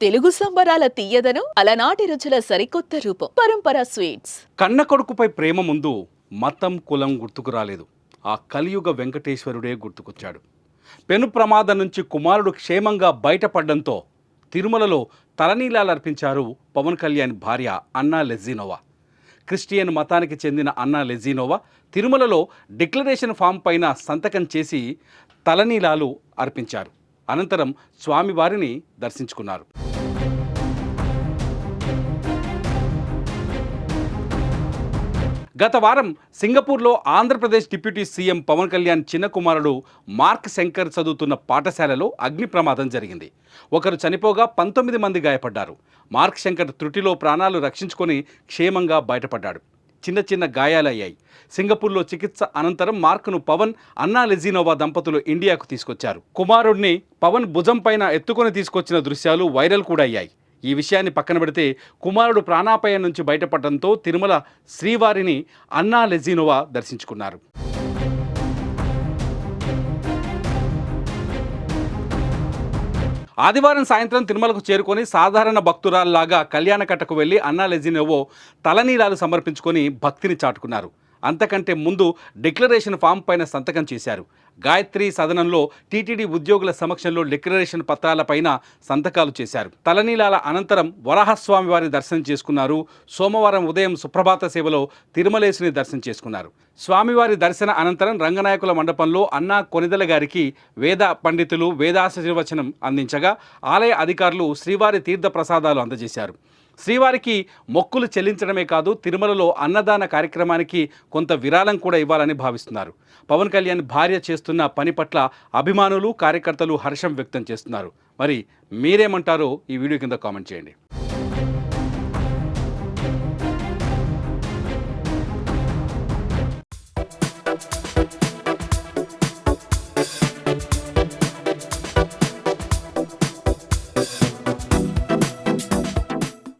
తెలుగు సంబరాల తీయదనం అలనాటి రుచుల సరికొత్త రూపం పరంపర స్వీట్స్. కన్న కొడుకుపై ప్రేమ ముందు మతం కులం గుర్తుకు రాలేదు. ఆ కలియుగ వెంకటేశ్వరుడే గుర్తుకొచ్చాడు. పెను ప్రమాదం నుంచి కుమారుడు క్షేమంగా బయటపడడంతో తిరుమలలో తలనీలాలర్పించారు పవన్ కళ్యాణ్ భార్య అన్నా లెజినోవా. క్రిస్టియన్ మతానికి చెందిన అన్నా లెజినోవా తిరుమలలో డిక్లరేషన్ ఫామ్ పైన సంతకం చేసి తలనీలాలు అర్పించారు. అనంతరం స్వామివారిని దర్శించుకున్నారు. గత వారం సింగపూర్లో ఆంధ్రప్రదేశ్ డిప్యూటీ సీఎం పవన్ కళ్యాణ్ చిన్న కుమారుడు మార్క్ శంకర్ చదువుతున్న పాఠశాలలో అగ్ని ప్రమాదం జరిగింది. ఒకరు చనిపోగా 19 మంది గాయపడ్డారు. మార్క్ శంకర్ త్రుటిలో ప్రాణాలు రక్షించుకొని క్షేమంగా బయటపడ్డాడు. చిన్న చిన్న గాయాలయ్యాయి. సింగపూర్లో చికిత్స అనంతరం మార్క్ను పవన్, అన్నా లెజినోవా దంపతులు ఇండియాకు తీసుకొచ్చారు. కుమారుడిని పవన్ భుజం పైన ఎత్తుకొని తీసుకొచ్చిన దృశ్యాలు వైరల్ కూడా అయ్యాయి. ఈ విషయాన్ని పక్కన పెడితే కుమారుడు ప్రాణాపాయం నుంచి బయటపడడంతో తిరుమల శ్రీవారిని అన్నా లెజినోవా దర్శించుకున్నారు. ఆదివారం సాయంత్రం తిరుమలకు చేరుకొని సాధారణ భక్తురాల్లాగా కళ్యాణకట్టకు వెళ్లి అన్నా లెజినోవా తలనీలాలు సమర్పించుకొని భక్తిని చాటుకున్నారు. అంతకంటే ముందు డిక్లరేషన్ ఫామ్ పైన సంతకం చేశారు. గాయత్రి సదనంలో టీటీడీ ఉద్యోగుల సమక్షంలో డిక్లరేషన్ పత్రాలపైన సంతకాలు చేశారు. తలనీలాల అనంతరం వరాహస్వామి వారి దర్శనం చేసుకున్నారు. సోమవారం ఉదయం సుప్రభాత సేవలో తిరుమలేశుని దర్శనం చేసుకున్నారు. స్వామివారి దర్శన అనంతరం రంగనాయకుల మండపంలో అన్నా కొనిదల గారికి వేద పండితులు వేదాశీర్వచనం అందించగా ఆలయ అధికారులు శ్రీవారి తీర్థ ప్రసాదాలు అందజేశారు. శ్రీవారికి మొక్కులు చెల్లించడమే కాదు, తిరుమలలో అన్నదాన కార్యక్రమానికి కొంత విరాళం కూడా ఇవ్వాలని భావిస్తున్నారు. పవన్ కళ్యాణ్ భార్య చేస్తున్న పని పట్ల అభిమానులు, కార్యకర్తలు హర్షం వ్యక్తం చేస్తున్నారు. మరి మీరేమంటారో ఈ వీడియో కింద కామెంట్ చేయండి.